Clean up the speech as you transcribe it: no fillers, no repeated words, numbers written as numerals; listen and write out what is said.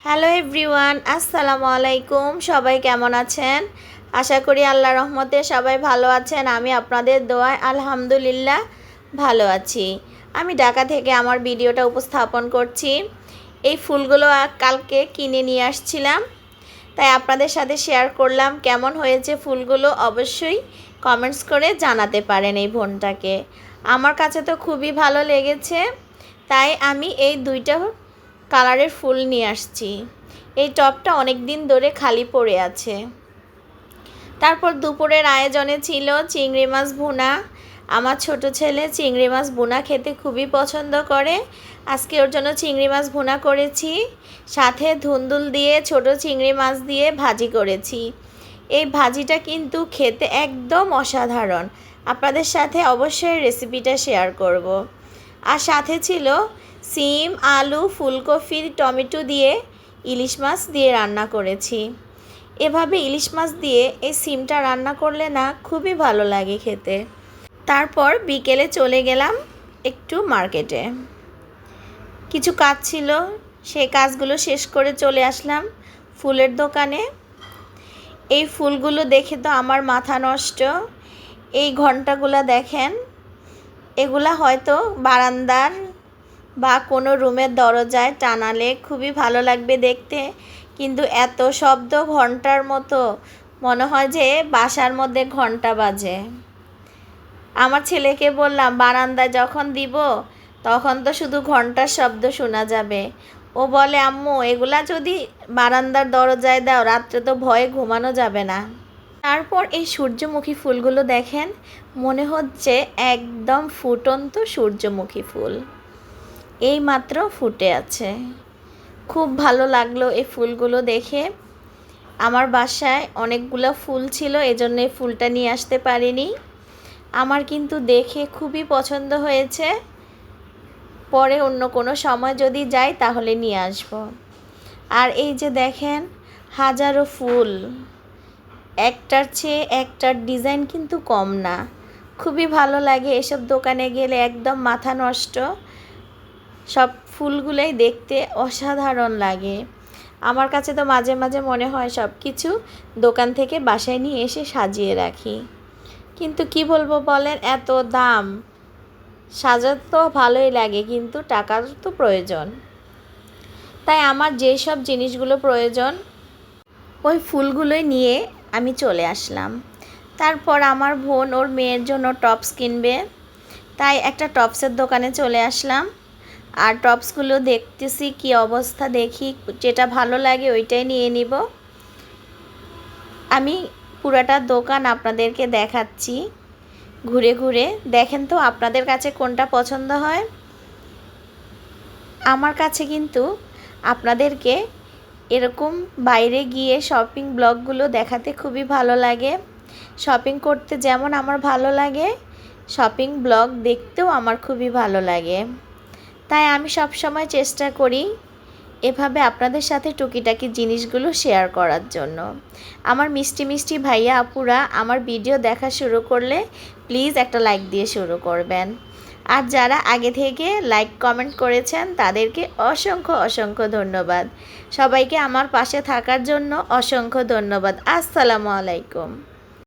Hello everyone, আসসালামু আলাইকুম। সবাই কেমন আছেন? আশা করি আল্লাহর রহমতে সবাই ভালো আছেন। আমি আপনাদের দোয়ায় আলহামদুলিল্লাহ ভালো আছি। আমি ঢাকা থেকে আমার ভিডিওটা উপস্থাপন করছি। এই ফুলগুলো কালকে কিনে নিয়ে আসছিলাম, তাই আপনাদের সাথে শেয়ার করলাম। কেমন হয়েছে ফুলগুলো অবশ্যই কমেন্টস করে জানাতে পারেন এই বোনটাকে। আমার কাছে তো খুবই ভালো লেগেছে, তাই আমি এই দুইটা কালারের ফুল নিয়ে আসছি। এই টবটা অনেক দিন ধরে খালি পড়ে আছে। তারপর দুপুরের আয়োজনে ছিল চিংড়ি মাছ ভুনা। আমার ছোট ছেলে চিংড়ি মাছ ভুনা খেতে খুবই পছন্দ করে। আজকে ওর জন্য চিংড়ি মাছ ভুনা করেছি, সাথে ধুন্দুল দিয়ে ছোট চিংড়ি মাছ দিয়ে ভাজি করেছি। এই ভাজিটা কিন্তু খেতে একদম অসাধারণ। আপনাদের সাথে অবশ্যই রেসিপিটা শেয়ার করব। আর সাথে ছিল সিম, আলু, ফুলকপি, টমেটো দিয়ে ইলিশ মাছ দিয়ে রান্না করেছি। এভাবে ইলিশ মাছ দিয়ে এই সিমটা রান্না করলে না খুবই ভালো লাগে খেতে। তারপর বিকেলে চলে গেলাম একটু মার্কেটে। কিছু কাজ ছিল, সেই কাজগুলো শেষ করে চলে আসলাম ফুলের দোকানে। এই ফুলগুলো দেখে তো আমার মাথা নষ্ট। এই ঘন্টাগুলো দেখেন, এগুলা হয়তো বারান্দার বা কোনো রুমের দরজায় টানালে খুবই ভালো লাগবে দেখতে, কিন্তু এত শব্দ ঘন্টার মতো, মনে হয় যে বাসার মধ্যে ঘন্টা বাজে। আমার ছেলেকে বললাম বারান্দায় যখন দিব তখন তো শুধু ঘন্টার শব্দ শোনা যাবে। ও বলে আম্মু এগুলা যদি বারান্দার দরজায় দাও রাত্রে তো ভয়ে ঘুমানো যাবে না। তারপর এই সূর্যমুখী ফুলগুলো দেখেন, মনে হচ্ছে একদম ফুটন্ত সূর্যমুখী ফুল, এই মাত্র ফুটে আছে। খুব ভালো লাগলো এই ফুলগুলো দেখে। আমার বাসায় অনেকগুলো ফুল ছিল, এজন্য এই ফুলটা নিয়ে আসতে পারিনি। আমার কিন্তু দেখে খুবই পছন্দ হয়েছে। পরে অন্য কোনো সময় যদি যাই তাহলে নিয়ে আসব। আর এই যে দেখেন হাজারো ফুল, একটার চেয়ে একটার ডিজাইন কিন্তু কম না। খুবই ভালো লাগে এসব দোকানে গেলে, একদম মাথা নষ্ট। সব ফুলগুলোই দেখতে অসাধারণ লাগে। আমার কাছে তো মাঝে মাঝে মনে হয় সব কিছু দোকান থেকে বাসায় নিয়ে এসে সাজিয়ে রাখি, কিন্তু কি বলবো বলেন, এত দাম। সাজাতে তো ভালোই লাগে, কিন্তু টাকার তো প্রয়োজন। তাই আমার যেই সব জিনিসগুলো প্রয়োজন ওই ফুলগুলোই নিয়ে আমি চলে আসলাম। তারপর আমার বোন ওর মেয়ের জন্য টপস কিনবে, তাই একটা টপসের দোকানে চলে আসলাম। আর টপসগুলো দেখতেছি কি অবস্থা, দেখি যেটা ভালো লাগে ওইটাই নিয়ে নিব। আমি পুরাটা দোকান আপনাদেরকে দেখাচ্ছি ঘুরে ঘুরে। দেখেন তো আপনাদের কাছে কোনটা পছন্দ হয়। আমার কাছে কিন্তু আপনাদেরকে এরকম বাইরে গিয়ে শপিং ব্লগগুলো দেখাতে খুবই ভালো লাগে। শপিং করতে যেমন আমার ভালো লাগে, শপিং ব্লগ দেখতেও আমার খুবই ভালো লাগে। তাই আমি সব সময় চেষ্টা করি এভাবে আপনাদের সাথে টুকিটাকি জিনিসগুলো শেয়ার করার জন্য। আমার মিষ্টি মিষ্টি ভাইয়া আপুরা আমার ভিডিও দেখা শুরু করলে প্লিজ একটা লাইক দিয়ে শুরু করবেন। আর যারা আগে থেকে লাইক কমেন্ট করেছেন তাদেরকে অসংখ্য অসংখ্য ধন্যবাদ। সবাইকে আমার পাশে থাকার জন্য অসংখ্য ধন্যবাদ। আসসালামু আলাইকুম।